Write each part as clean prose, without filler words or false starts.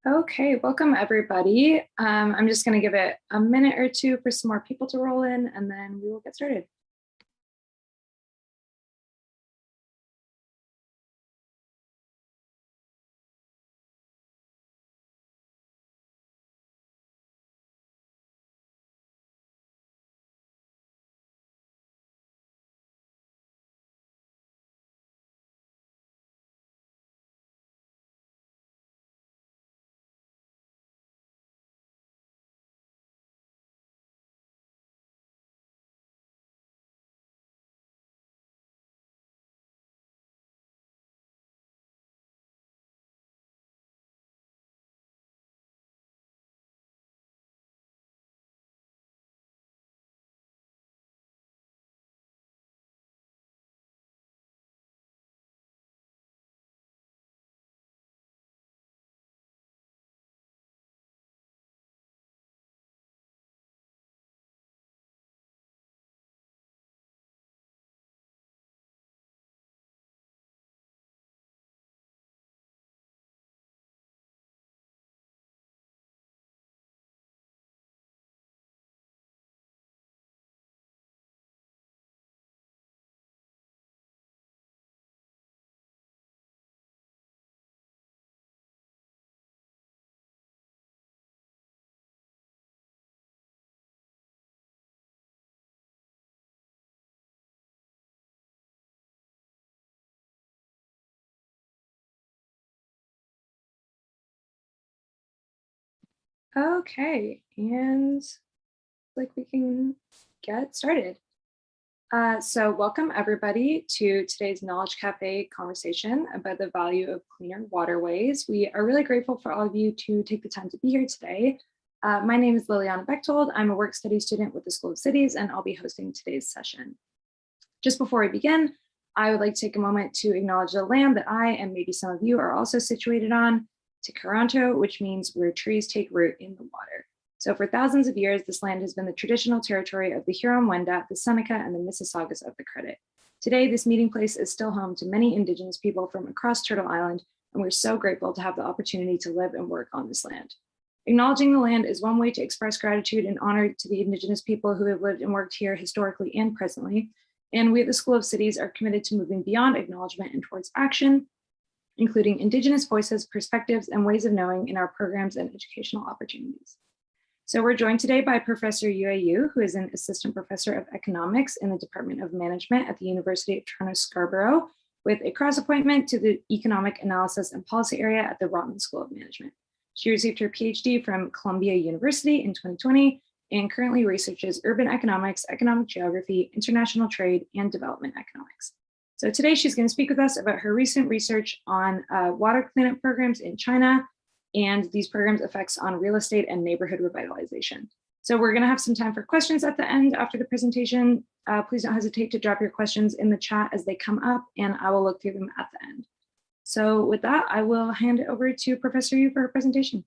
Okay, welcome everybody. I'm just going to give it a minute or two for some more people to roll in, and then we will get started. Okay, and like we can get started. So welcome everybody to today's Knowledge Cafe conversation about the value of cleaner waterways. We are really grateful for all of you to take the time to be here today. My name is Liliana Bechtold. I'm a work study student with the School of Cities, and I'll be hosting today's session. Just before we begin, I would like to take a moment to acknowledge the land that I and maybe some of you are also situated on, Tikaranto, which means where trees take root in the water. So for thousands of years, this land has been the traditional territory of the Huron-Wendat, the Seneca, and the Mississaugas of the Credit. Today, this meeting place is still home to many Indigenous people from across Turtle Island, and we're so grateful to have the opportunity to live and work on this land. Acknowledging the land is one way to express gratitude and honor to the Indigenous people who have lived and worked here historically and presently. And we at the School of Cities are committed to moving beyond acknowledgement and towards action, including Indigenous voices, perspectives, and ways of knowing in our programs and educational opportunities. So we're joined today by Professor Yue Yu, who is an assistant professor of economics in the Department of Management at the University of Toronto Scarborough, with a cross appointment to the Economic Analysis and Policy area at the Rotman School of Management. She received her PhD from Columbia University in 2020 and currently researches urban economics, economic geography, international trade, and development economics. So today she's going to speak with us about her recent research on water cleanup programs in China and these programs' effects on real estate and neighborhood revitalization. So we're going to have some time for questions at the end after the presentation. Please don't hesitate to drop your questions in the chat as they come up, and I will look through them at the end. So with that, I will hand it over to Professor Yu for her presentation.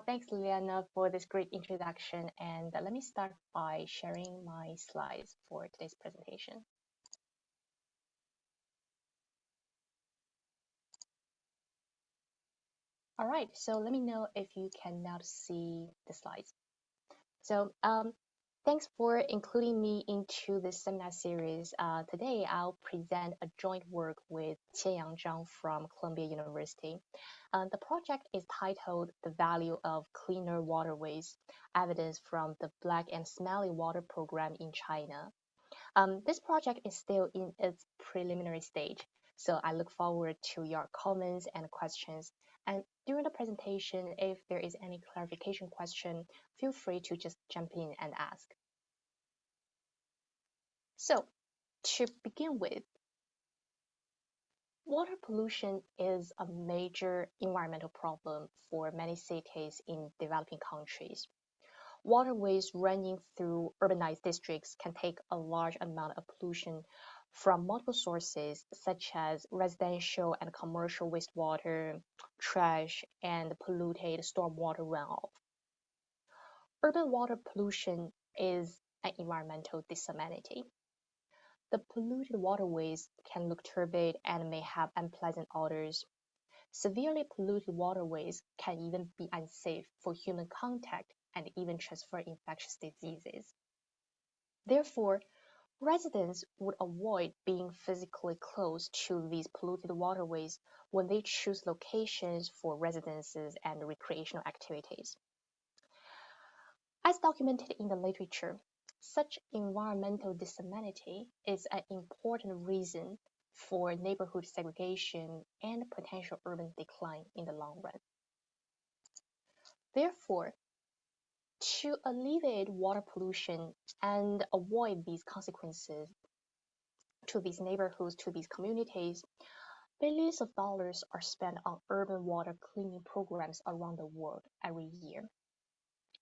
Thanks, Liliana, for this great introduction. And let me start by sharing my slides for today's presentation. All right, so let me know if you can now see the slides. So thanks for including me into this seminar series. Today, I'll present a joint work with Qianyang Zhang from Columbia University. The project is titled The Value of Cleaner Waterways, Evidence from the Black and Smelly Water Program in China. This project is still in its preliminary stage, so I look forward to your comments and questions. And during the presentation, if there is any clarification question, feel free to just jump in and ask. So, to begin with, water pollution is a major environmental problem for many cities in developing countries. Waterways running through urbanized districts can take a large amount of pollution from multiple sources, such as residential and commercial wastewater, trash, and polluted stormwater runoff. Urban water pollution is an environmental disability. The polluted waterways can look turbid and may have unpleasant odors. severely polluted waterways can even be unsafe for human contact and even transfer infectious diseases. Therefore, residents would avoid being physically close to these polluted waterways when they choose locations for residences and recreational activities. As documented in the literature, such environmental disamenity is an important reason for neighborhood segregation and potential urban decline in the long run. Therefore, to alleviate water pollution and avoid these consequences to these neighborhoods, to these communities, billions of dollars are spent on urban water cleaning programs around the world every year.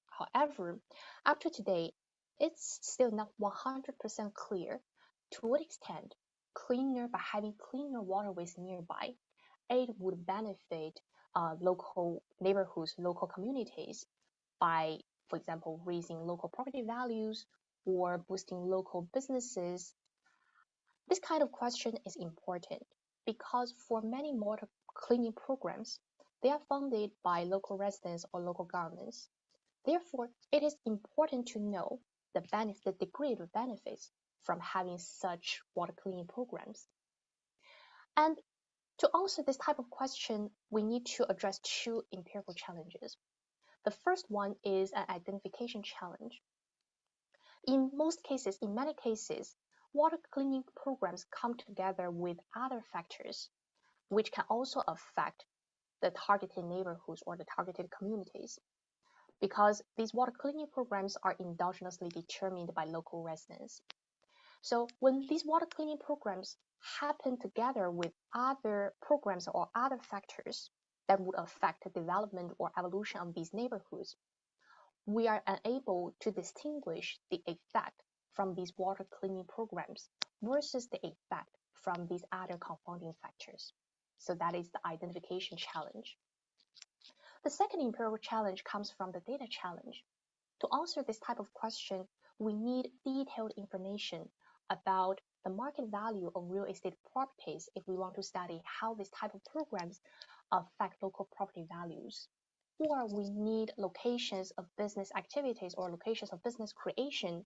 However, up to today, it's still not 100% clear to what extent by having cleaner waterways nearby, it would benefit local neighborhoods, local communities by, for example, raising local property values or boosting local businesses. This kind of question is important because for many water cleaning programs, they are funded by local residents or local governments. Therefore, it is important to know the degree of benefits from having such water cleaning programs. And to answer this type of question, we need to address two empirical challenges. The first one is an identification challenge. In many cases, water cleaning programs come together with other factors, which can also affect the targeted neighborhoods or the targeted communities, because these water cleaning programs are endogenously determined by local residents. So when these water cleaning programs happen together with other programs or other factors that would affect the development or evolution of these neighborhoods, we are unable to distinguish the effect from these water cleaning programs versus the effect from these other confounding factors. So that is the identification challenge. The second empirical challenge comes from the data challenge. To answer this type of question, we need detailed information about the market value of real estate properties if we want to study how this type of programs affect local property values. Or we need locations of business activities or locations of business creation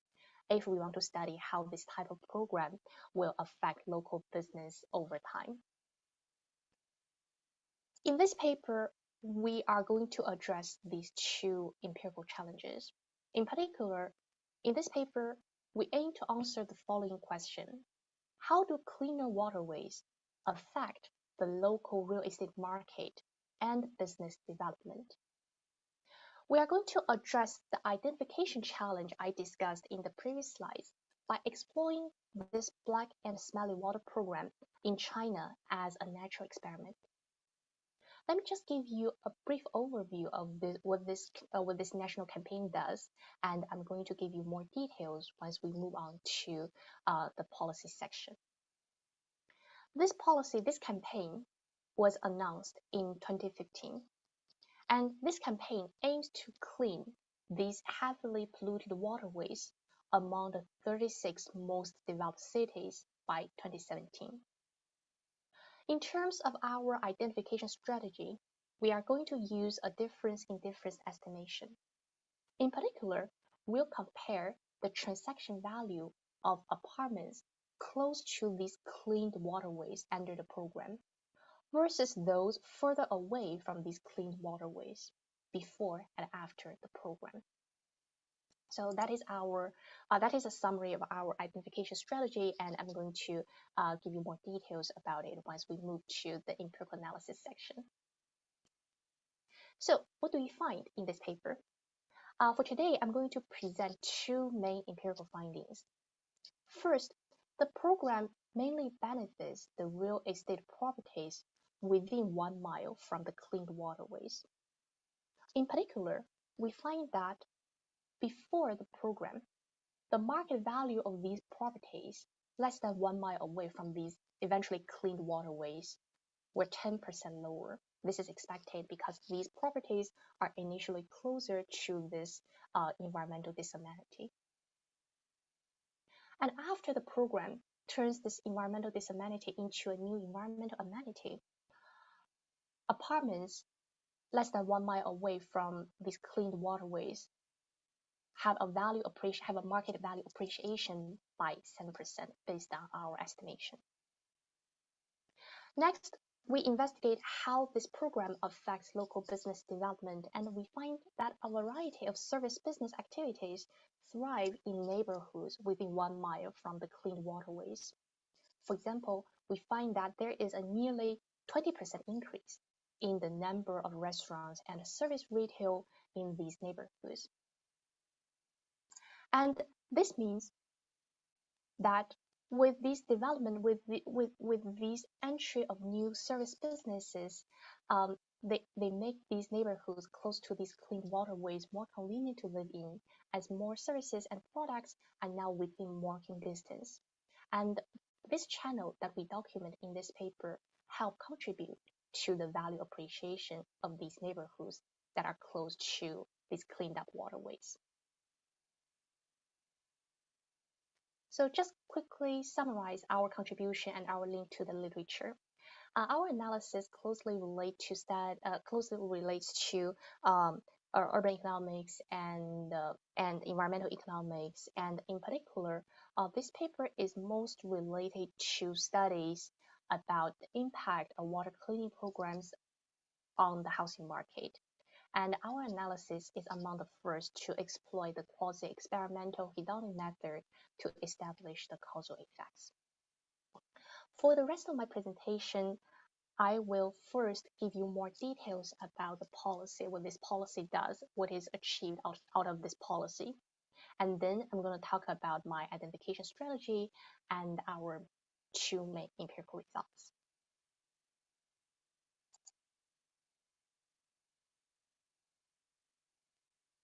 if we want to study how this type of program will affect local business over time. In this paper, we are going to address these two empirical challenges. In particular, in this paper, we aim to answer the following question. How do cleaner waterways affect the local real estate market and business development? We are going to address the identification challenge I discussed in the previous slides by exploring this black and smelly water program in China as a natural experiment. Let me just give you a brief overview of what this national campaign does, and I'm going to give you more details once we move on to the policy section. This campaign was announced in 2015, and this campaign aims to clean these heavily polluted waterways among the 36 most developed cities by 2017. In terms of our identification strategy, we are going to use a difference in difference estimation. In particular, we'll compare the transaction value of apartments close to these cleaned waterways under the program versus those further away from these cleaned waterways before and after the program. So that is a summary of our identification strategy, and I'm going to give you more details about it once we move to the empirical analysis section. So what do we find in this paper? For today, I'm going to present two main empirical findings. First, the program mainly benefits the real estate properties within 1 mile from the cleaned waterways. In particular, we find that before the program, the market value of these properties less than 1 mile away from these eventually cleaned waterways were 10% lower. This is expected because these properties are initially closer to this environmental disamenity. And after the program turns this environmental disamenity into a new environmental amenity, apartments less than 1 mile away from these cleaned waterways have a market value appreciation by 7% based on our estimation. Next, we investigate how this program affects local business development, and we find that a variety of service business activities thrive in neighborhoods within 1 mile from the cleaned waterways. For example, we find that there is a nearly 20% increase in the number of restaurants and service retail in these neighborhoods. And this means that with this development, with this entry of new service businesses, they make these neighborhoods close to these clean waterways more convenient to live in, as more services and products are now within walking distance. And this channel that we document in this paper help contribute to the value appreciation of these neighborhoods that are close to these cleaned up waterways. So just quickly summarize our contribution and our link to the literature. Our analysis closely relates to urban economics and environmental economics, and in particular, this paper is most related to studies about the impact of water cleaning programs on the housing market. And our analysis is among the first to exploit the quasi-experimental hedonic method to establish the causal effects. For the rest of my presentation, I will first give you more details about the policy, what this policy does, what is achieved out of this policy. And then I'm going to talk about my identification strategy and our two main empirical results.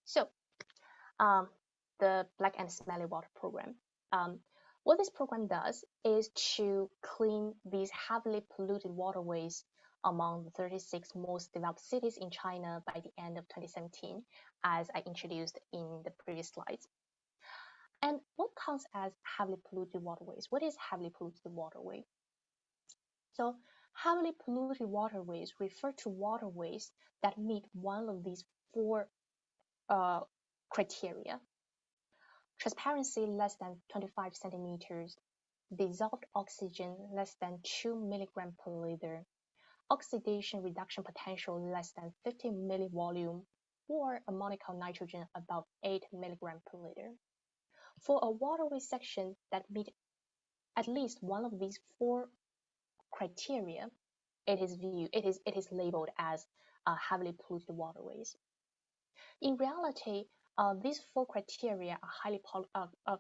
So, the Black and Smelly Water Program. What this program does is to clean these heavily polluted waterways among the 36 most developed cities in China by the end of 2017, as I introduced in the previous slides. And what counts as heavily polluted waterways? What is heavily polluted waterway? So heavily polluted waterways refer to waterways that meet one of these four criteria. Transparency less than 25 centimeters, dissolved oxygen less than 2 milligrams per liter, oxidation reduction potential less than 50 millivolume, or ammonical nitrogen about 8 milligrams per liter. For a waterway section that meet at least one of these four criteria, it is labeled as heavily polluted waterways. In reality, these four criteria are highly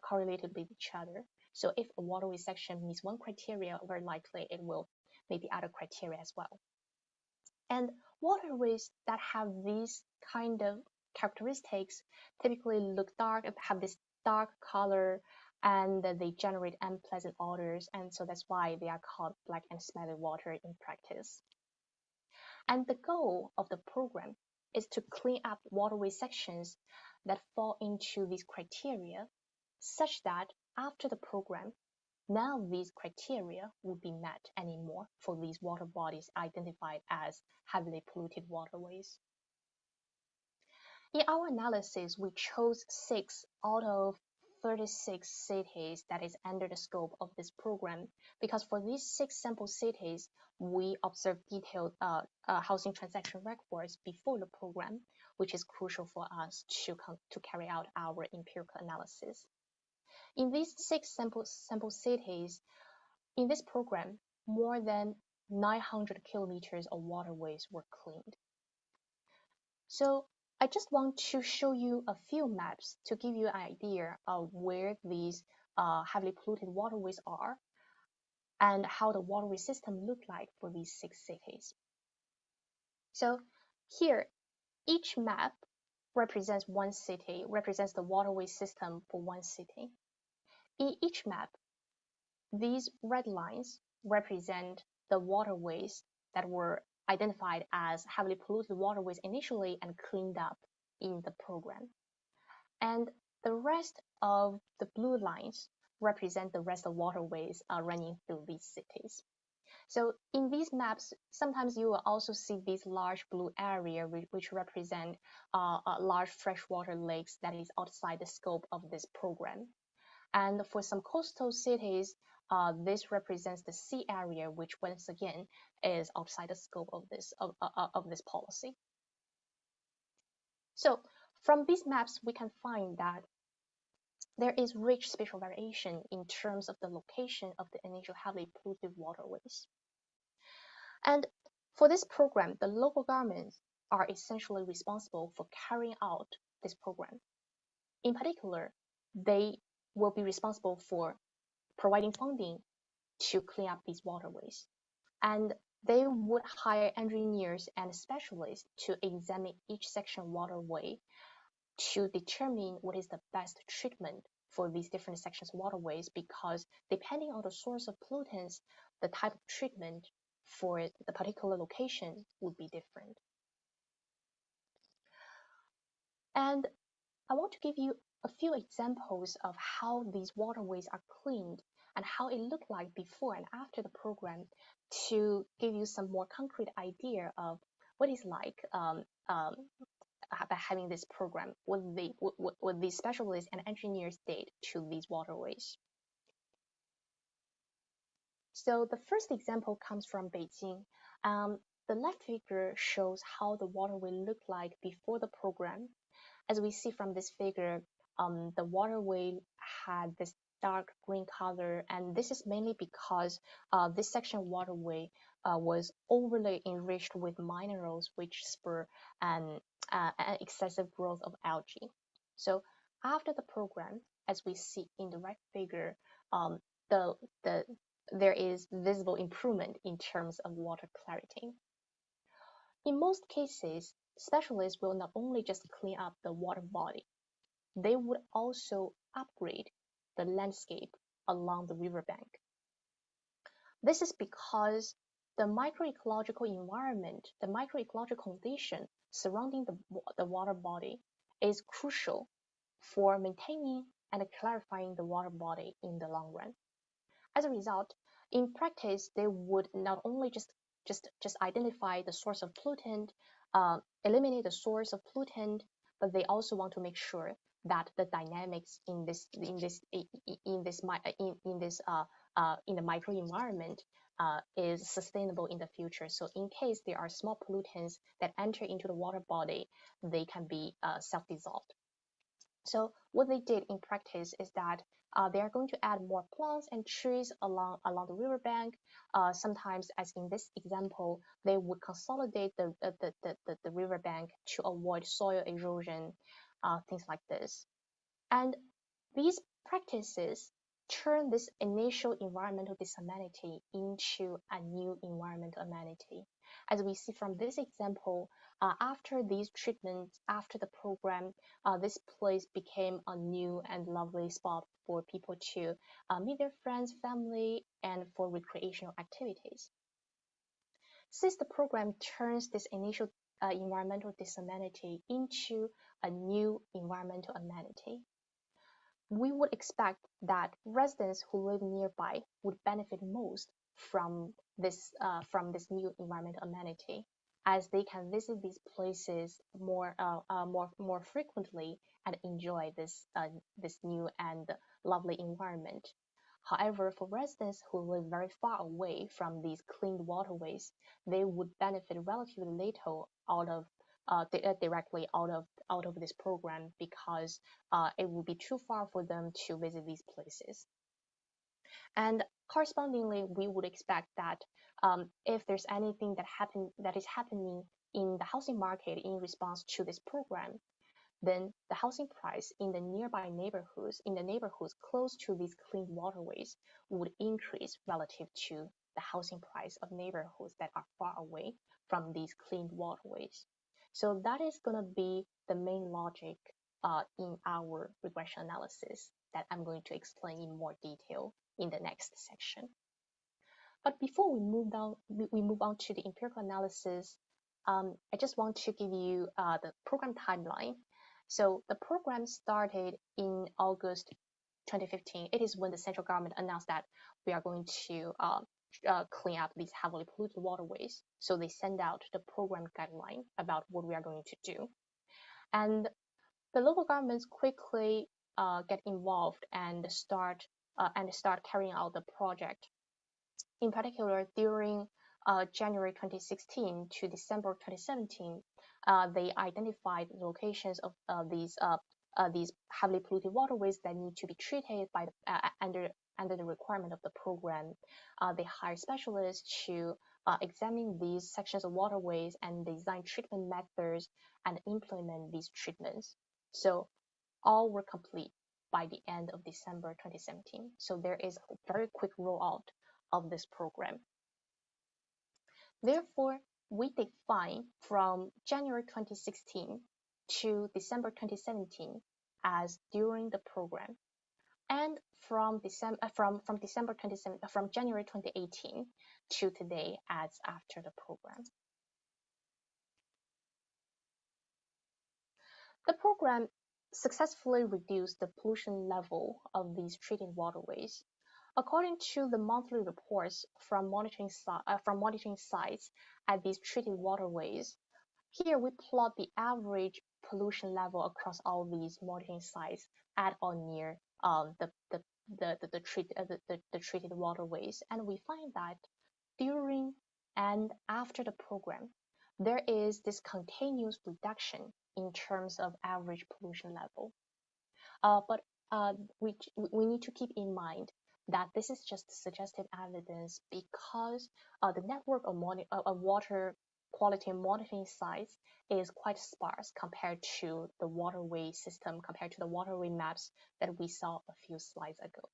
correlated with each other. So if a waterway section meets one criteria, very likely it will meet the other criteria as well. And waterways that have these kind of characteristics typically look dark, have this dark color, and they generate unpleasant odors, and so that's why they are called black and smelly water in practice. And the goal of the program is to clean up waterway sections that fall into these criteria, such that after the program, none of these criteria would be met anymore for these water bodies identified as heavily polluted waterways. In our analysis, we chose 6 out of 36 cities that is under the scope of this program, because for these 6 sample cities, we observed detailed housing transaction records before the program, which is crucial for us to carry out our empirical analysis. In these 6 sample cities, in this program, more than 900 kilometers of waterways were cleaned. So I just want to show you a few maps to give you an idea of where these heavily polluted waterways are and how the waterway system look like for these 6 cities. So here, each map represents one city, represents the waterway system for one city. In each map, these red lines represent the waterways that were identified as heavily polluted waterways initially and cleaned up in the program. And the rest of the blue lines represent the rest of waterways running through these cities. So in these maps, sometimes you will also see these large blue area which represent large freshwater lakes that is outside the scope of this program. And for some coastal cities, this represents the sea area, which once again is outside the scope of this policy. So from these maps, we can find that there is rich spatial variation in terms of the location of the initial heavily polluted waterways. And for this program, the local governments are essentially responsible for carrying out this program. In particular, they will be responsible for providing funding to clean up these waterways. And they would hire engineers and specialists to examine each section waterway to determine what is the best treatment for these different sections of waterways, because depending on the source of pollutants, the type of treatment for the particular location would be different. And I want to give you a few examples of how these waterways are cleaned and how it looked like before and after the program, to give you some more concrete idea of what it's like by having this program, what these specialists and engineers did to these waterways. So the first example comes from Beijing. The left figure shows how the waterway looked like before the program. As we see from this figure, the waterway had this dark green color, and this is mainly because this section of waterway was overly enriched with minerals, which spur an excessive growth of algae. So after the program, as we see in the right figure, um, the there is visible improvement in terms of water clarity. In most cases, specialists will not only just clean up the water body, they would also upgrade the landscape along the riverbank. This is because the microecological environment, the microecological condition surrounding the water body is crucial for maintaining and clarifying the water body in the long run. As a result, in practice, they would not only just identify the source of pollutant, eliminate the source of pollutant, but they also want to make sure that the dynamics in the microenvironment is sustainable in the future. So in case there are small pollutants that enter into the water body, they can be self-dissolved. So what they did in practice is that they are going to add more plants and trees along the riverbank. Sometimes, as in this example, they would consolidate the riverbank to avoid soil erosion, things like this. And these practices turn this initial environmental disamenity into a new environmental amenity. As we see from this example, after these treatments, after the program, this place became a new and lovely spot for people to meet their friends, family, and for recreational activities. Since the program turns this initial environmental disamenity into a new environmental amenity, we would expect that residents who live nearby would benefit most from this new environmental amenity, as they can visit these places more frequently and enjoy this new and lovely environment. However, for residents who live very far away from these cleaned waterways, they would benefit relatively little directly out of this program, because it would be too far for them to visit these places. And correspondingly, we would expect that if there's anything that is happening in the housing market in response to this program, then the housing price in the nearby neighborhoods, in the neighborhoods close to these clean waterways, would increase relative to the housing price of neighborhoods that are far away from these cleaned waterways. So that is going to be the main logic in our regression analysis that I'm going to explain in more detail in the next section. But before we move on to the empirical analysis, I just want to give you the program timeline. So the program started in August 2015. It is when the central government announced that we are going to clean up these heavily polluted waterways. So they send out the program guideline about what we are going to do. And the local governments quickly get involved and start carrying out the project. In particular, during January 2016 to December 2017, they identified the locations of these heavily polluted waterways that need to be treated by under the requirement of the program. They hire specialists to examine these sections of waterways and design treatment methods and implement these treatments. So all were complete by the end of December 2017. So there is a very quick rollout of this program. Therefore, we define from January 2016 to December 2017 as during the program, and from January 2018 to today as after the program. The program successfully reduced the pollution level of these treated waterways. According to the monthly reports from monitoring sites at these treated waterways, here we plot the average pollution level across all these monitoring sites at or near the treated waterways, and we find that during and after the program, there is this continuous reduction in terms of average pollution level. But we need to keep in mind that this is just suggestive evidence because the network of water quality monitoring sites is quite sparse compared to the waterway system, compared to the waterway maps that we saw a few slides ago.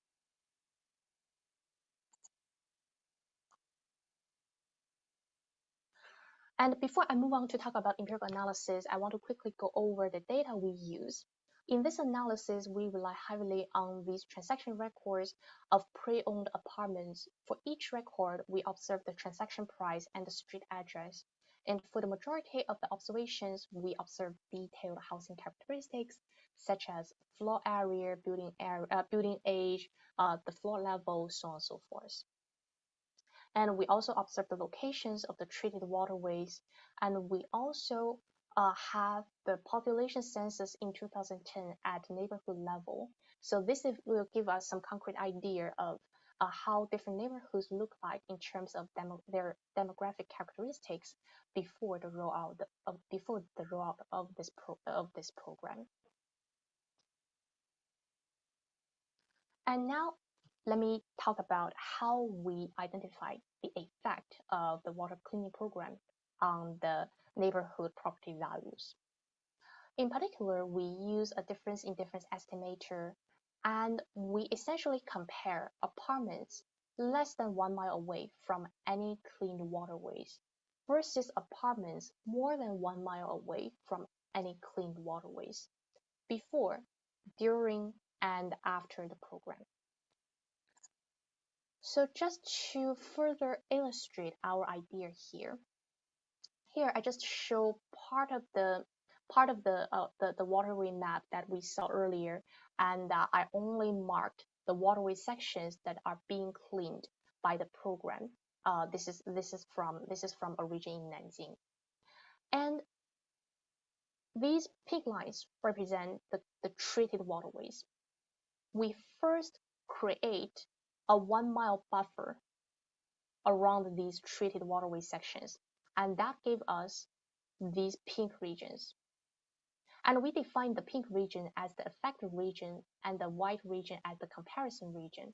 And before I move on to talk about empirical analysis, I want to quickly go over the data we use. In this analysis, we rely heavily on these transaction records of pre-owned apartments. For each record, we observe the transaction price and the street address. And for the majority of the observations, we observe detailed housing characteristics, such as floor area, building age, the floor level, so on and so forth. And we also observe the locations of the treated waterways, and we also have the population census in 2010 at neighborhood level. So this will give us some concrete idea of how different neighborhoods look like in terms of their demographic characteristics before the rollout of this program. And now let me talk about how we identify the effect of the water cleaning program on the neighborhood property values. In particular, we use a difference in difference estimator, and we essentially compare apartments less than 1 mile away from any cleaned waterways versus apartments more than 1 mile away from any cleaned waterways before, during, and after the program. So just to further illustrate our idea here I just show part of the waterway map that we saw earlier, and I only marked the waterway sections that are being cleaned by the program. This is from a region in Nanjing, and these pink lines represent the treated waterways. We first create a 1 mile buffer around these treated waterway sections, and that gave us these pink regions. And we define the pink region as the affected region and the white region as the comparison region.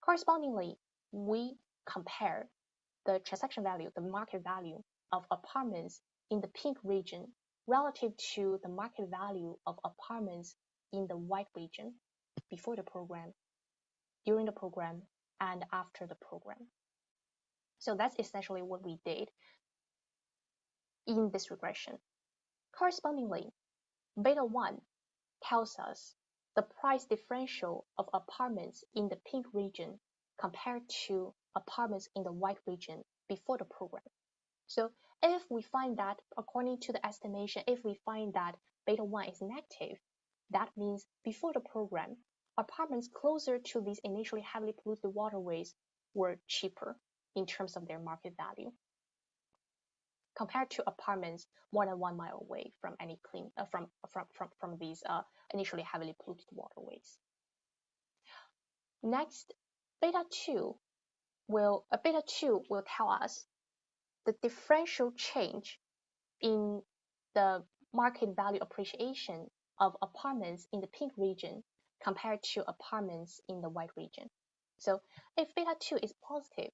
Correspondingly, we compare the transaction value, the market value of apartments in the pink region relative to the market value of apartments in the white region before the program, during the program, and after the program. So that's essentially what we did in this regression. Correspondingly, beta 1 tells us the price differential of apartments in the pink region compared to apartments in the white region before the program. So if we find that, according to the estimation, if we find that beta 1 is negative, that means before the program, apartments closer to these initially heavily polluted waterways were cheaper in terms of their market value compared to apartments more than 1 mile away from any clean from these initially heavily polluted waterways. Next, beta 2 will tell us the differential change in the market value appreciation of apartments in the pink region compared to apartments in the white region. So if beta 2 is positive,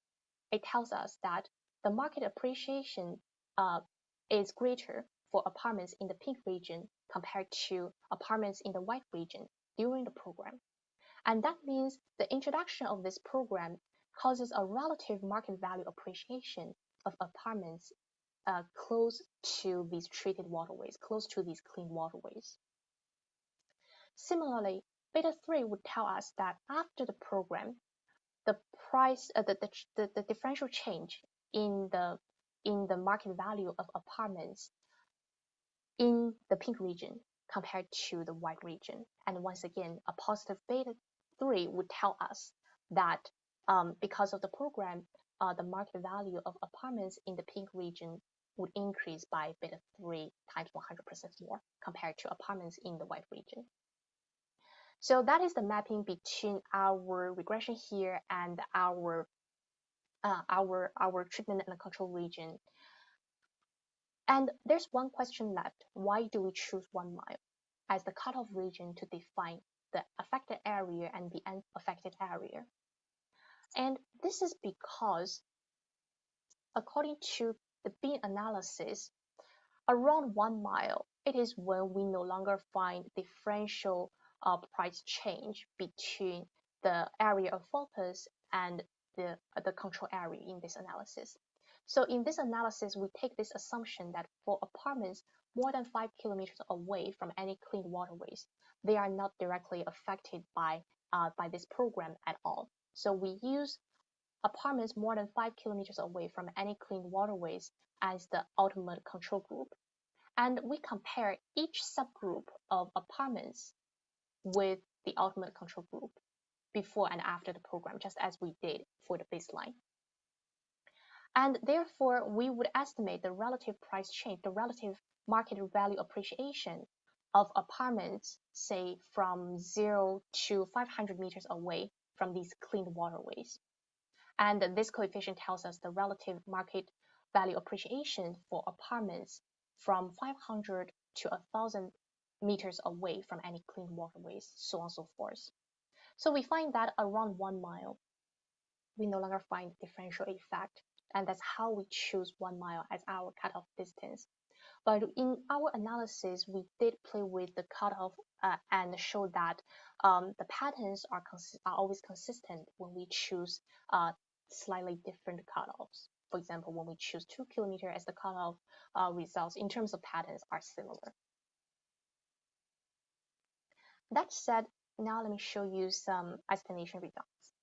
it tells us that the market appreciation is greater for apartments in the pink region compared to apartments in the white region during the program. And that means the introduction of this program causes a relative market value appreciation of apartments close to these treated waterways, close to these clean waterways. Similarly, beta 3 would tell us that after the program, the price, the differential change in the market value of apartments in the pink region compared to the white region. And once again, a positive beta 3 would tell us that because of the program, the market value of apartments in the pink region would increase by beta 3 times 100% more compared to apartments in the white region. So that is the mapping between our regression here and our treatment and control region. And there's one question left. Why do we choose 1 mile as the cutoff region to define the affected area and the unaffected area? And this is because, according to the beam analysis, around 1 mile, it is when we no longer find differential price change between the area of focus and the control area in this analysis. So in this analysis, we take this assumption that for apartments more than 5 kilometers away from any clean waterways, they are not directly affected by this program at all. So we use apartments more than 5 kilometers away from any clean waterways as the ultimate control group. And we compare each subgroup of apartments with the ultimate control group before and after the program, just as we did for the baseline. And therefore, we would estimate the relative price change, the relative market value appreciation of apartments, say from 0 to 500 meters away from these clean waterways. And this coefficient tells us the relative market value appreciation for apartments from 500 to 1,000 meters away from any clean waterways, so on and so forth. So we find that around 1 mile, we no longer find differential effect, and that's how we choose 1 mile as our cutoff distance. But in our analysis, we did play with the cutoff and show that the patterns are always consistent when we choose slightly different cutoffs. For example, when we choose 2 kilometers as the cutoff, results in terms of patterns are similar. That said, now let me show you some estimation results.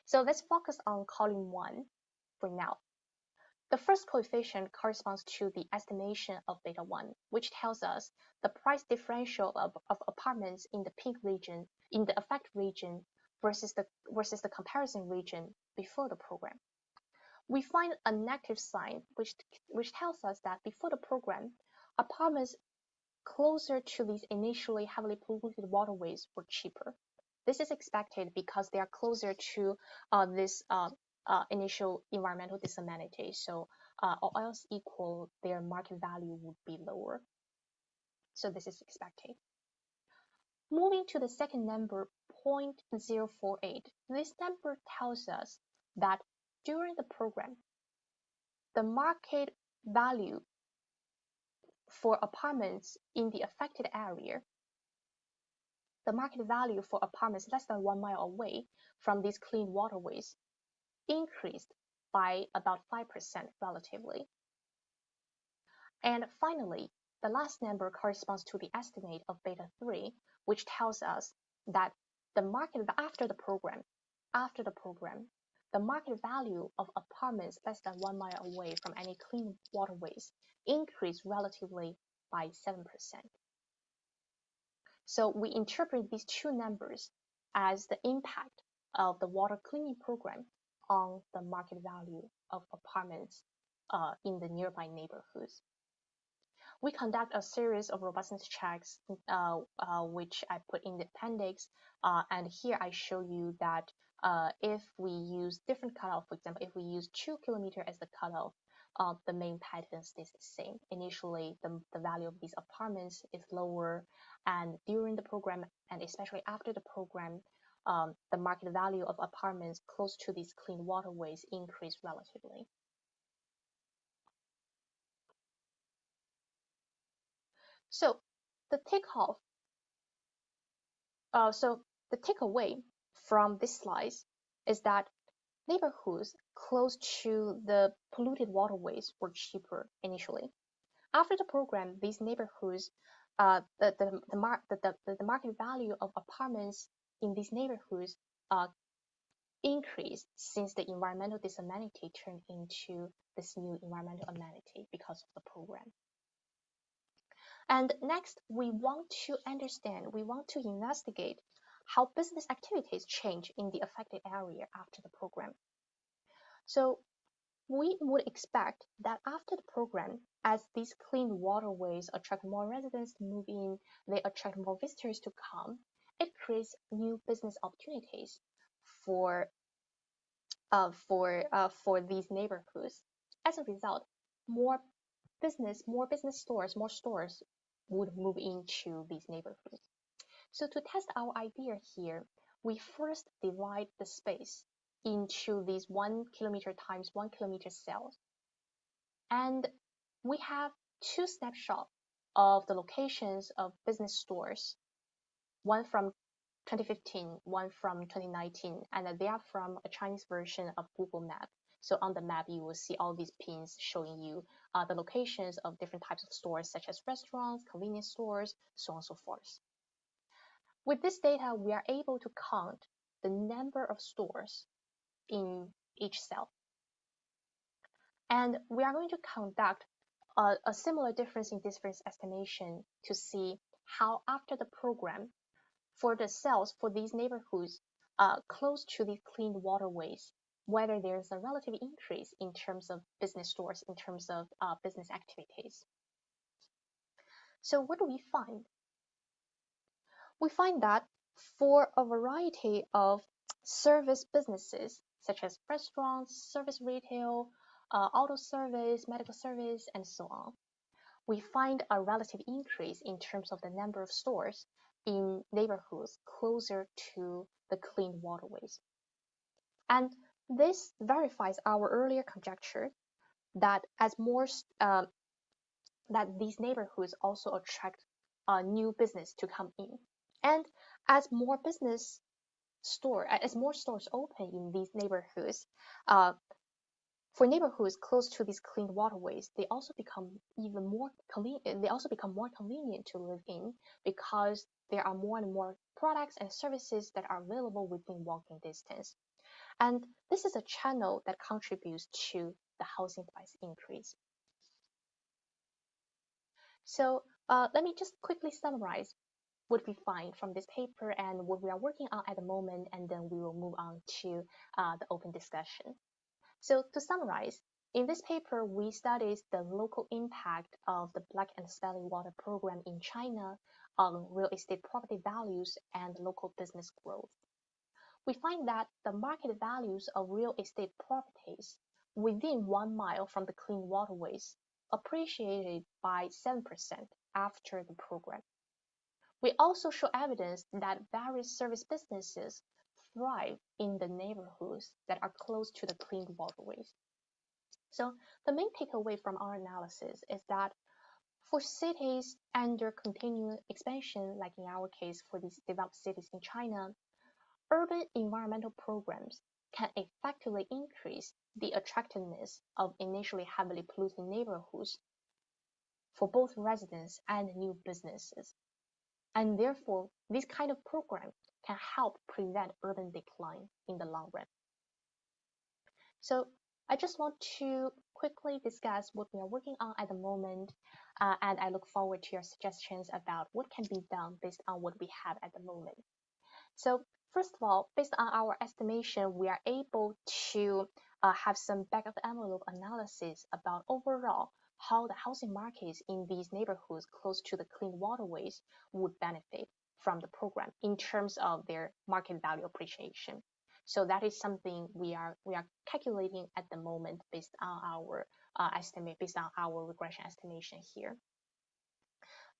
So let's focus on column 1 for now. The first coefficient corresponds to the estimation of beta 1, which tells us the price differential of apartments in the pink region, in the affect region, versus the comparison region before the program. We find a negative sign, which tells us that before the program, apartments closer to these initially heavily polluted waterways were cheaper. This is expected because they are closer to this initial environmental disadvantage. So all else equal, their market value would be lower. So this is expected. Moving to the second number, 0.048. This number tells us that during the program, the market value for apartments in the affected area, the market value for apartments less than 1 mile away from these clean waterways increased by about 5% relatively. And finally, the last number corresponds to the estimate of beta 3, which tells us that the market after the program, the market value of apartments less than 1 mile away from any clean waterways increased relatively by 7%. So we interpret these two numbers as the impact of the water cleaning program on the market value of apartments in the nearby neighborhoods. We conduct a series of robustness checks, which I put in the appendix. And here I show you that if we use different cutoff, for example, if we use 2 kilometers as the cutoff, the main pattern stays the same. Initially, the value of these apartments is lower, and during the program, and especially after the program, the market value of apartments close to these clean waterways increase relatively. So the takeaway from this slide is that neighborhoods close to the polluted waterways were cheaper initially. After the program, these neighborhoods, the market value of apartments in these neighborhoods increased since the environmental disamenity turned into this new environmental amenity because of the program. And next, we want to investigate how business activities change in the affected area after the program. So we would expect that after the program, as these clean waterways attract more residents to move in, they attract more visitors to come, it creates new business opportunities for these neighborhoods. As a result, more business stores would move into these neighborhoods. So to test our idea here, we first divide the space into these 1 kilometer times 1 kilometer cells. And we have 2 snapshots of the locations of business stores, one from 2015, one from 2019, and they are from a Chinese version of Google Map. So on the map, you will see all these pins showing you the locations of different types of stores, such as restaurants, convenience stores, so on and so forth. With this data, we are able to count the number of stores in each cell. And we are going to conduct a similar difference in difference estimation to see how after the program, for the cells for these neighborhoods close to these clean waterways, whether there's a relative increase in terms of business stores, in terms of business activities. So what do we find? We find that for a variety of service businesses, such as restaurants, service retail, auto service, medical service, and so on, we find a relative increase in terms of the number of stores in neighborhoods closer to the clean waterways. And this verifies our earlier conjecture that that these neighborhoods also attract new business to come in. And as more stores open in these neighborhoods, for neighborhoods close to these clean waterways, they also become more convenient to live in, because there are more and more products and services that are available within walking distance. And this is a channel that contributes to the housing price increase. So let me just quickly summarize what we find from this paper and what we are working on at the moment, and then we will move on to the open discussion. So to summarize, in this paper, we studied the local impact of the Black and Smelly Water program in China on real estate property values and local business growth. We find that the market values of real estate properties within 1 mile from the clean waterways appreciated by 7% after the program. We also show evidence that various service businesses thrive in the neighborhoods that are close to the clean waterways. So the main takeaway from our analysis is that for cities under continued expansion, like in our case for these developed cities in China, urban environmental programs can effectively increase the attractiveness of initially heavily polluted neighborhoods for both residents and new businesses. And therefore, this kind of program can help prevent urban decline in the long run. So I just want to quickly discuss what we are working on at the moment, and I look forward to your suggestions about what can be done based on what we have at the moment. So first of all, based on our estimation, we are able to have some back of the envelope analysis about overall how the housing markets in these neighborhoods close to the clean waterways would benefit from the program in terms of their market value appreciation. So that is something we are calculating at the moment based on our estimate, based on our regression estimation here.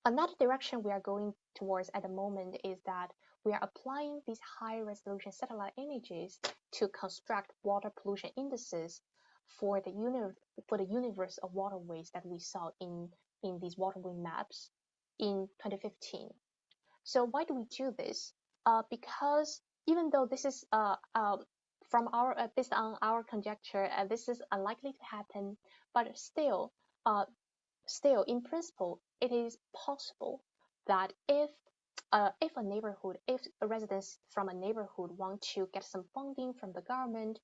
Another direction we are going towards at the moment is that we are applying these high resolution satellite images to construct water pollution indices for the universe of waterways that we saw in these waterway maps in 2015. So why do we do this? Because even though this is from our based on our conjecture, this is unlikely to happen, but still, in principle, it is possible that if residents from a neighborhood want to get some funding from the government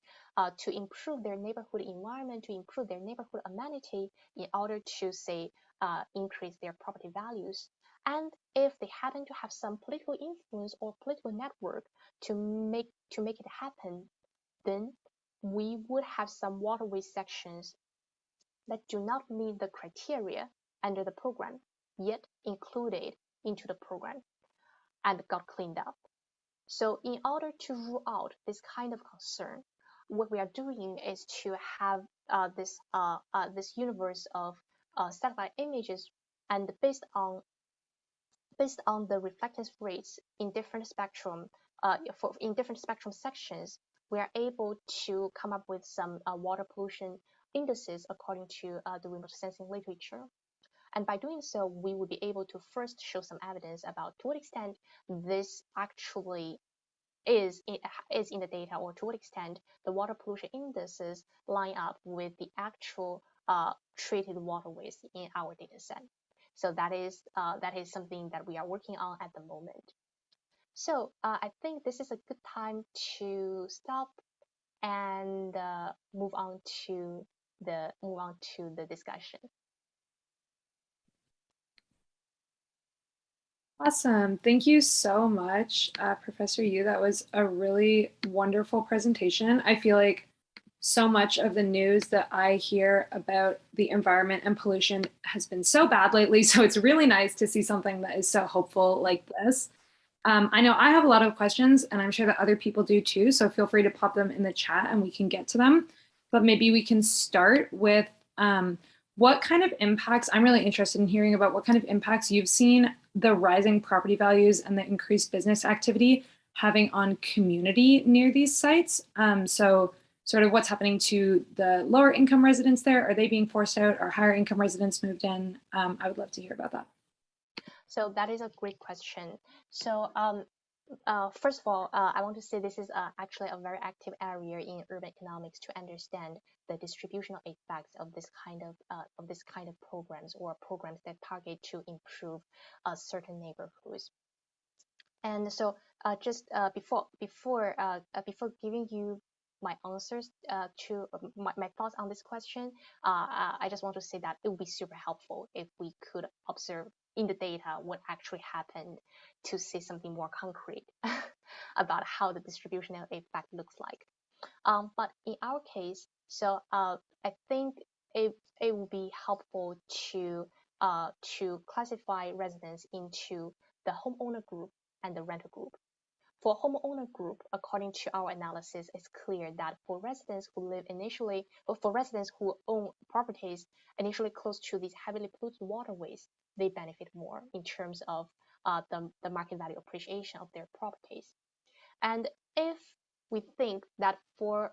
to improve their neighborhood environment, to improve their neighborhood amenity in order to, say, increase their property values, and if they happen to have some political influence or political network to make it happen, then we would have some waterway sections that do not meet the criteria under the program, yet included into the program and got cleaned up. So in order to rule out this kind of concern, what we are doing is to have this universe of satellite images, and based on the reflectance rates in different spectrum in different spectrum sections, we are able to come up with some water pollution indices according to the remote sensing literature. And by doing so, we would be able to first show some evidence about to what extent this actually is in the data, or to what extent the water pollution indices line up with the actual treated waterways in our data set. So that is something that we are working on at the moment. So I think this is a good time to stop and move on to the discussion. Awesome. Thank you so much, Professor Yu. That was a really wonderful presentation. I feel like so much of the news that I hear about the environment and pollution has been so bad lately. So it's really nice to see something that is so hopeful like this. I know I have a lot of questions, and I'm sure that other people do too. So feel free to pop them in the chat and we can get to them. But maybe we can start with what kind of impacts, I'm really interested in hearing about what kind of impacts you've seen the rising property values and the increased business activity having on community near these sites. So sort of what's happening to the lower income residents there. Are they being forced out? Or higher income residents moved in? I would love to hear about that. So that is a great question. So first of all, I want to say this is actually a very active area in urban economics to understand the distributional effects of this kind of programs, or programs that target to improve certain neighborhoods. And so, just before giving you my answers to my thoughts on this question, I just want to say that it would be super helpful if we could observe in the data what actually happened to see something more concrete about how the distributional effect looks like. But in our case, so I think it would be helpful to classify residents into the homeowner group and the rental group. For homeowner group, according to our analysis, it's clear that for residents who own properties initially close to these heavily polluted waterways, they benefit more in terms of the market value appreciation of their properties. And if we think that for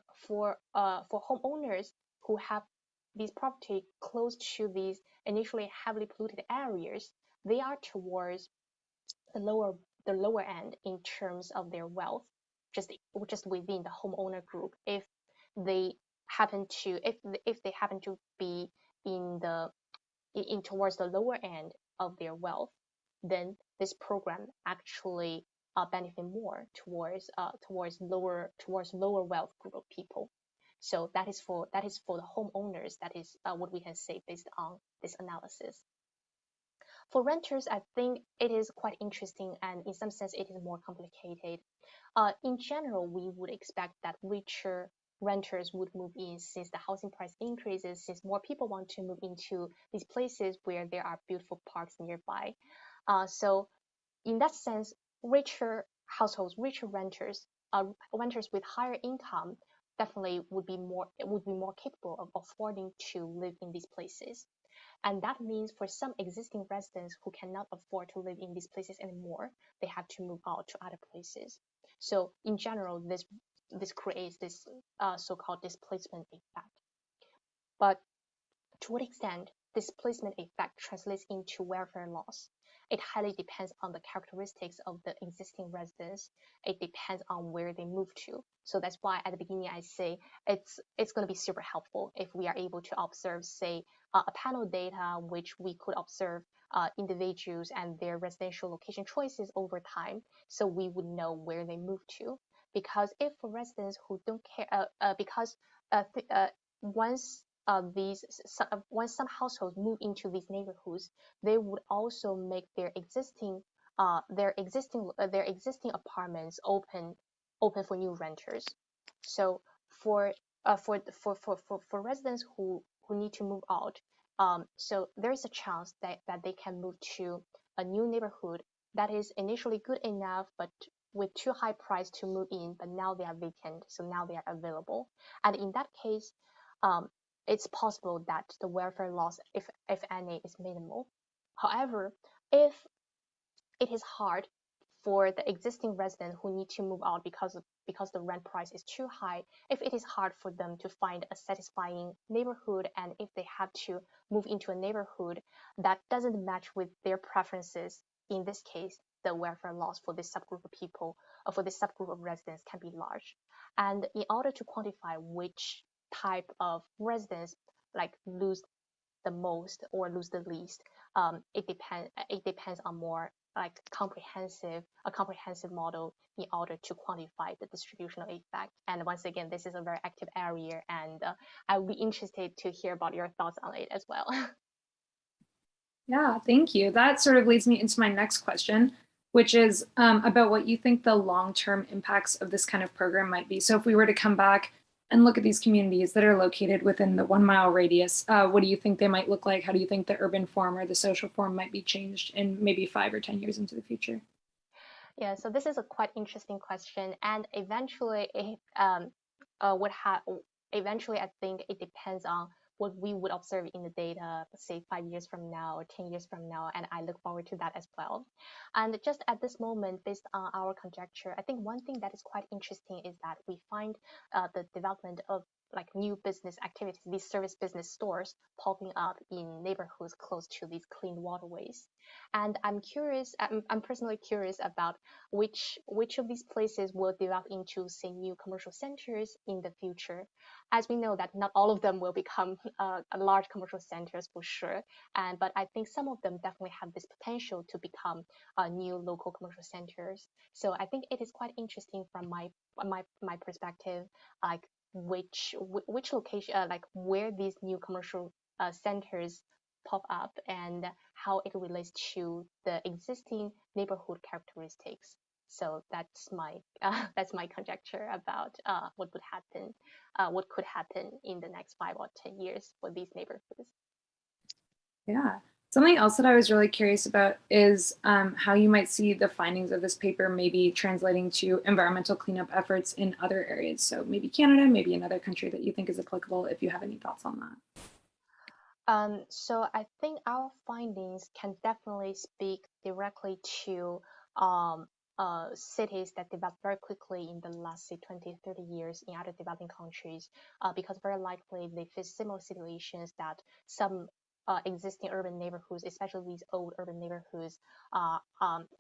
homeowners who have these property close to these initially heavily polluted areas, they are towards the lower end in terms of their wealth, just within the homeowner group. If they happen to be in towards the lower end of their wealth, then this program actually benefit more towards lower wealth group of people. So that is for the homeowners. That is what we can say based on this analysis. For renters, I think it is quite interesting, and in some sense, it is more complicated. In general, we would expect that richer renters would move in since the housing price increases, since more people want to move into these places where there are beautiful parks nearby. So in that sense, richer households, richer renters, renters with higher income definitely would be more capable of affording to live in these places. And that means for some existing residents who cannot afford to live in these places anymore, they have to move out to other places. So in general, this creates this so-called displacement effect. But to what extent displacement effect translates into welfare loss? It highly depends on the characteristics of the existing residents. It depends on where they move to. So that's why at the beginning I say it's going to be super helpful if we are able to observe, say, a panel data which we could observe individuals and their residential location choices over time, so we would know where they move to. Because if for residents who don't care, because once once some households move into these neighborhoods, they would also make their existing apartments open for new renters. So for residents who need to move out, so there is a chance that they can move to a new neighborhood that is initially good enough, but with too high price to move in, but now they are vacant, so now they are available. And in that case, um, it's possible that the welfare loss, if any, is minimal. However, if it is hard for the existing resident who need to move out because the rent price is too high, if it is hard for them to find a satisfying neighborhood, and if they have to move into a neighborhood that doesn't match with their preferences, in this case, the welfare loss for this subgroup of people, or for this subgroup of residents, can be large. And in order to quantify which type of residents like lose the most or lose the least, it depends on more like a comprehensive model in order to quantify the distributional effect. And once again, this is a very active area, and I would be interested to hear about your thoughts on it as well. Yeah, thank you. That sort of leads me into my next question, which is about what you think the long-term impacts of this kind of program might be. So if we were to come back and look at these communities that are located within the 1 mile radius, what do you think they might look like? How do you think the urban form or the social form might be changed in maybe 5 or 10 years into the future? Yeah, so this is a quite interesting question, and eventually, would have eventually, I think it depends on what we would observe in the data, say 5 years from now or 10 years from now, and I look forward to that as well. And just at this moment, based on our conjecture, I think one thing that is quite interesting is that we find the development of like new business activities, these service business stores popping up in neighborhoods close to these clean waterways. And I'm personally curious about which of these places will develop into, say, new commercial centers in the future. As we know that not all of them will become large commercial centers for sure, but I think some of them definitely have this potential to become new local commercial centers. So I think it is quite interesting from my perspective, like which location, like where these new commercial centers pop up and how it relates to the existing neighborhood characteristics. So that's my conjecture about what could happen in the next 5 or 10 years for these neighborhoods. Yeah. Something else that I was really curious about is how you might see the findings of this paper maybe translating to environmental cleanup efforts in other areas. So maybe Canada, maybe another country that you think is applicable, if you have any thoughts on that. So I think our findings can definitely speak directly to um, cities that developed very quickly in the last, say, 20, 30 years in other developing countries, because very likely they face similar situations that some existing urban neighborhoods, especially these old urban neighborhoods,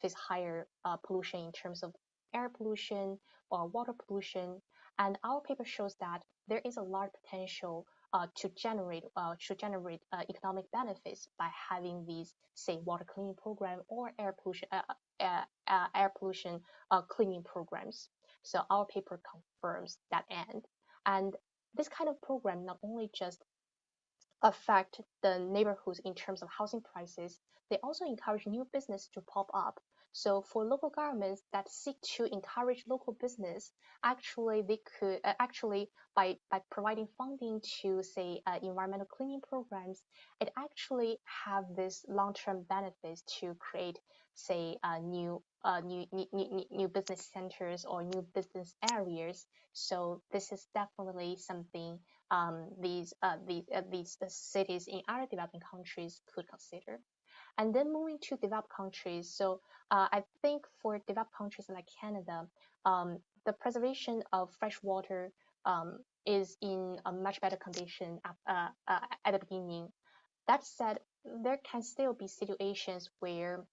face higher pollution in terms of air pollution or water pollution. And our paper shows that there is a large potential to generate economic benefits by having these, say, water cleaning program or air pollution cleaning programs. So our paper confirms that end. And this kind of program not only just affect the neighborhoods in terms of housing prices, they also encourage new business to pop up. So for local governments that seek to encourage local business, actually they could actually by providing funding to say environmental cleaning programs, it actually have this long-term benefits to create say new business centers or new business areas. So this is definitely something these cities in other developing countries could consider. And then moving to developed countries, so I think for developed countries like Canada, the preservation of fresh water is in a much better condition at the beginning. That said, there can still be situations where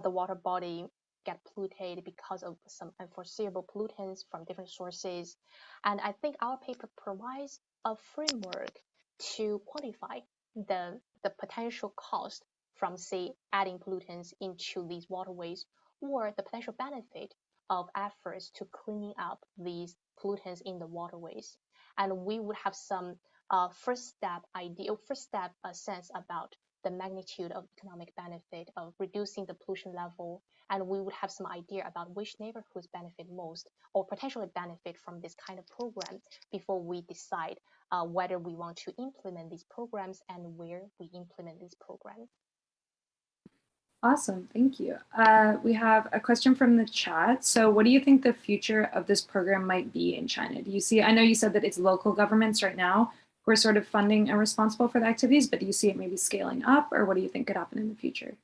the water body get polluted because of some unforeseeable pollutants from different sources. And I think our paper provides a framework to quantify the potential cost from, say, adding pollutants into these waterways or the potential benefit of efforts to cleaning up these pollutants in the waterways. And we would have some first step sense about the magnitude of economic benefit of reducing the pollution level, and we would have some idea about which neighborhoods benefit most or potentially benefit from this kind of program before we decide whether we want to implement these programs and where we implement these programs. Awesome, thank you. We have a question from the chat. So what do you think the future of this program might be in China? Do you see, I know you said that it's local governments right now who are sort of funding and responsible for the activities, but do you see it maybe scaling up, or what do you think could happen in the future?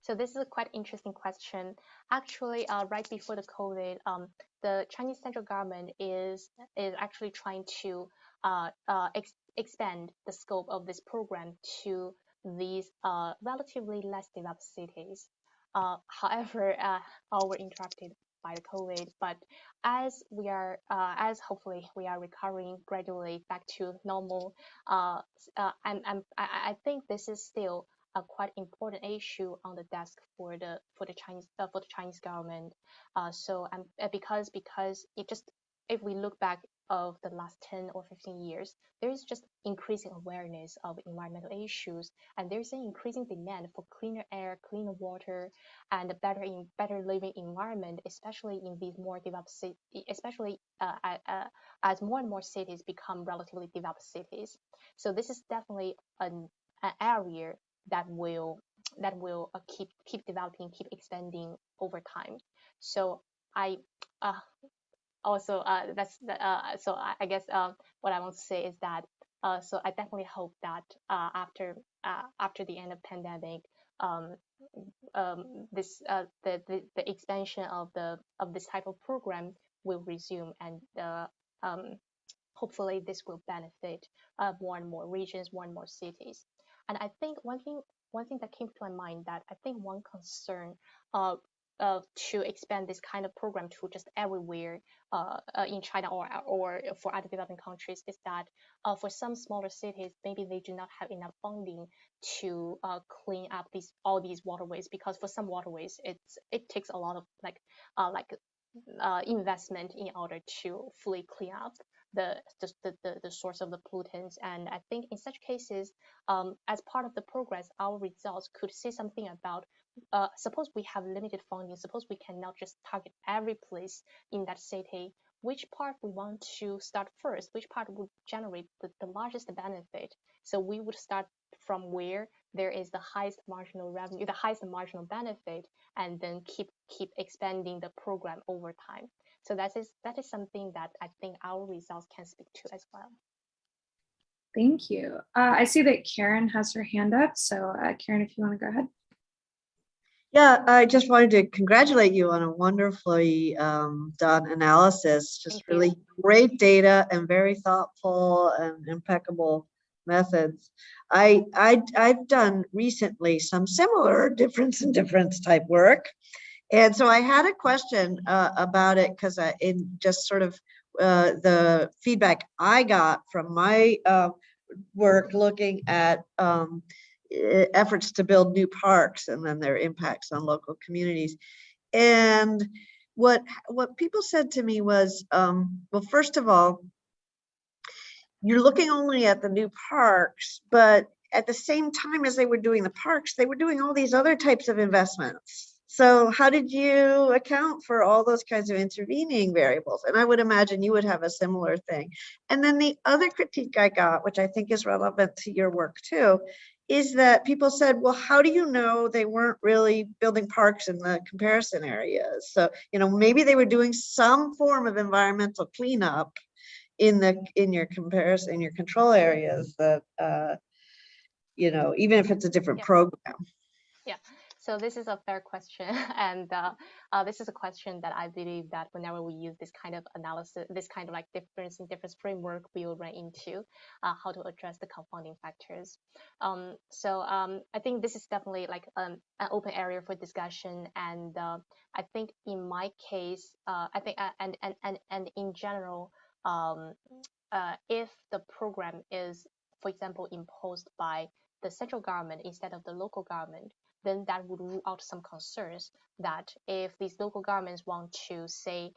So this is a quite interesting question. Actually, right before the COVID, the Chinese central government is actually trying to expand the scope of this program to these relatively less developed cities. However, we're interrupted by the COVID, but as we are, as hopefully we are recovering gradually back to normal, I think this is still a quite important issue on the desk for the Chinese government. Because it just, if we look back of the last 10 or 15 years, there is just increasing awareness of environmental issues, and there's an increasing demand for cleaner air, cleaner water, and a better living environment, especially in these more developed cities, especially as more and more cities become relatively developed cities. So this is definitely an area that will keep developing, keep expanding over time. So I also so I guess what I want to say is that so I definitely hope that after the end of pandemic, this the expansion of this type of program will resume, and hopefully this will benefit more and more regions, more and more cities. And I think one thing that came to my mind, that I think one concern to expand this kind of program to just everywhere in China or for other developing countries is that for some smaller cities, maybe they do not have enough funding to clean up all these waterways, because for some waterways it takes a lot of investment in order to fully clean up the source of the pollutants. And I think in such cases, as part of the progress, our results could say something about suppose we have limited funding, suppose we cannot just target every place in that city, which part we want to start first, which part would generate the largest benefit. So we would start from where there is the highest marginal revenue, the highest marginal benefit, and then keep expanding the program over time. So that is something that I think our results can speak to as well. Thank you. I see that Karen has her hand up. So Karen, if you want to go ahead. Yeah, I just wanted to congratulate you on a wonderfully done analysis. Just really great data and very thoughtful and impeccable methods. I've done recently some similar difference in difference type work. And so I had a question about it, because in just sort of the feedback I got from my work looking at efforts to build new parks and then their impacts on local communities. And what people said to me was, well, first of all, you're looking only at the new parks, but at the same time as they were doing the parks, they were doing all these other types of investments. So how did you account for all those kinds of intervening variables? And I would imagine you would have a similar thing. And then the other critique I got, which I think is relevant to your work too, is that people said, well, how do you know they weren't really building parks in the comparison areas? So, maybe they were doing some form of environmental cleanup in your comparison, in your control areas that, even if it's a different program. Yeah, so this is a fair question, and this is a question that I believe that whenever we use this kind of analysis, this kind of like difference in difference framework, we will run into how to address the confounding factors. I think this is definitely like an open area for discussion, and I think in my case, I think and in general, if the program is, for example, imposed by the central government instead of the local government, then that would rule out some concerns that if these local governments want to say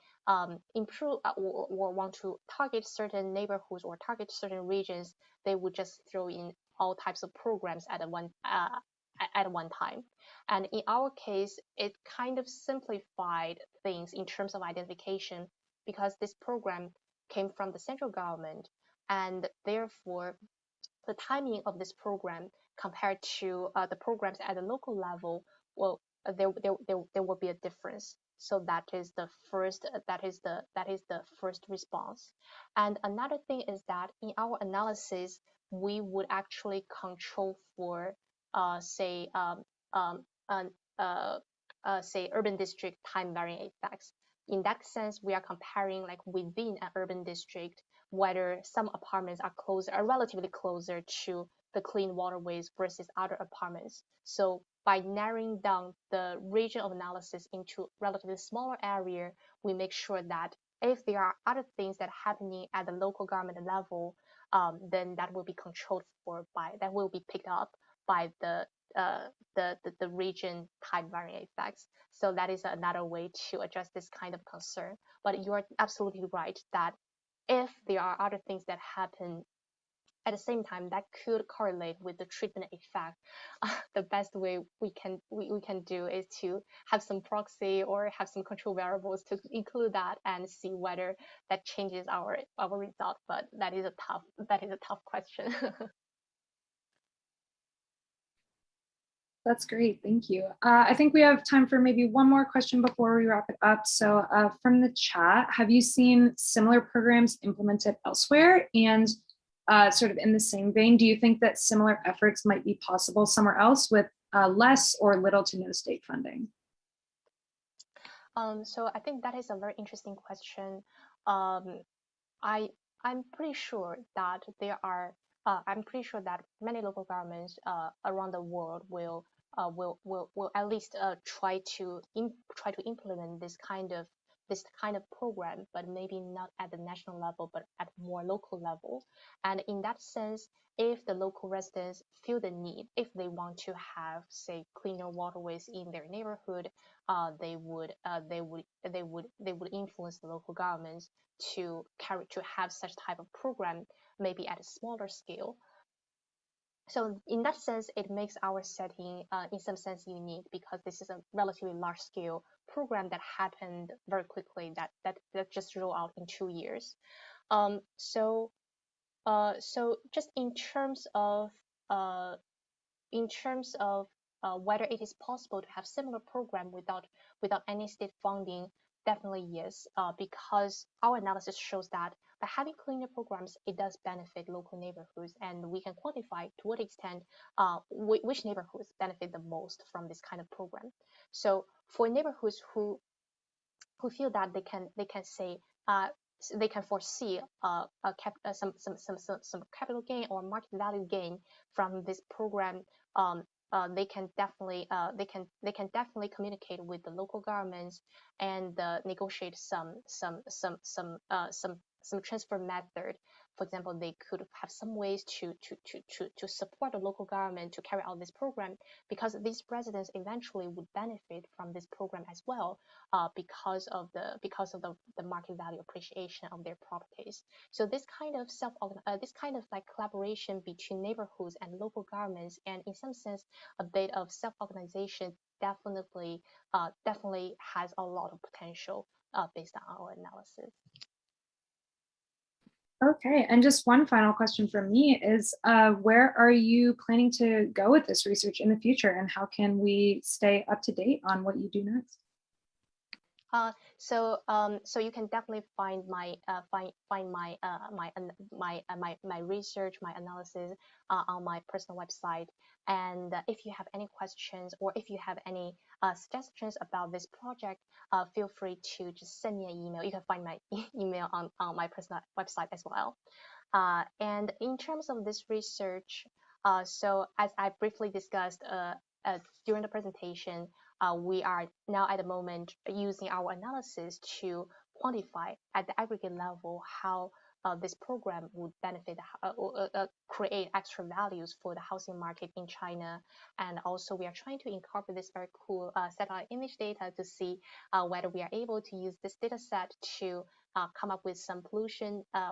improve or want to target certain neighborhoods or target certain regions, they would just throw in all types of programs at one time. And in our case, it kind of simplified things in terms of identification because this program came from the central government, and therefore the timing of this program compared to the programs at the local level, well, there will be a difference. So that is the first response. And another thing is that in our analysis, we would actually control for say say urban district time varying effects. In that sense, we are comparing like within an urban district whether some apartments are relatively closer to the clean waterways versus other apartments. So by narrowing down the region of analysis into relatively smaller area, we make sure that if there are other things that are happening at the local government level, then that will be controlled for that will be picked up by the region time varying effects. So that is another way to address this kind of concern. But you are absolutely right that if there are other things that happen at the same time that could correlate with the treatment effect, the best way we can do is to have some proxy or have some control variables to include that and see whether that changes our result. But that is a tough question. That's great. Thank you. I think we have time for maybe one more question before we wrap it up. So from the chat, have you seen similar programs implemented elsewhere? And sort of in the same vein, do you think that similar efforts might be possible somewhere else with less or little to no state funding? So I think that is a very interesting question. I'm pretty sure that I'm pretty sure that many local governments around the world will at least try to implement this kind of program, but maybe not at the national level, but at more local level. And in that sense, if the local residents feel the need, if they want to have, say, cleaner waterways in their neighborhood, they would influence the local governments to have such type of program, maybe at a smaller scale. So in that sense, it makes our setting in some sense unique because this is a relatively large scale program that happened very quickly, that just rolled out in 2 years. So just in terms of whether it is possible to have similar program without any state funding, definitely yes, because our analysis shows that by having cleaner programs, it does benefit local neighborhoods, and we can quantify to what extent which neighborhoods benefit the most from this kind of program. So for neighborhoods who feel that they can say they can foresee some capital gain or market value gain from this program, they can definitely communicate with the local governments and negotiate some transfer method For example, they could have some ways to support the local government to carry out this program, because these residents eventually would benefit from this program as well, because of the market value appreciation of their properties. So this kind of like collaboration between neighborhoods and local governments, and in some sense a bit of self-organization, definitely has a lot of potential based on our analysis. Okay, and just one final question from me is, where are you planning to go with this research in the future, and how can we stay up to date on what you do next? So you can definitely find my my research, my analysis on my personal website. And if you have any questions, or if you have any suggestions about this project, feel free to just send me an email. You can find my email on my personal website as well. And in terms of this research, so as I briefly discussed during the presentation, we are now at the moment using our analysis to quantify at the aggregate level how this program would benefit, create extra values for the housing market in China. And also we are trying to incorporate this very cool satellite image data to see whether we are able to use this data set to come up with some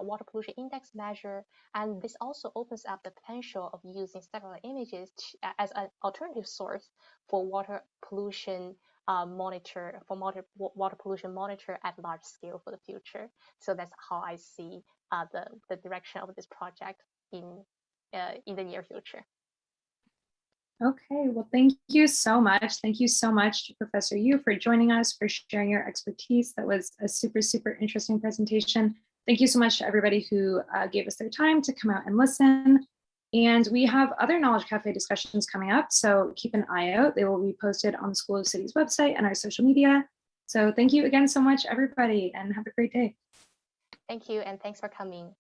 water pollution index measure. And this also opens up the potential of using satellite images as an alternative source for water pollution water pollution monitor at large scale for the future. So that's how I see the direction of this project in the near future. Okay, well, thank you so much. Thank you so much to Professor Yu for joining us, for sharing your expertise. That was a super, super interesting presentation. Thank you so much to everybody who gave us their time to come out and listen. And we have other Knowledge Cafe discussions coming up, so keep an eye out. They will be posted on the School of Cities website and our social media. So thank you again so much, everybody, and have a great day. Thank you, and thanks for coming.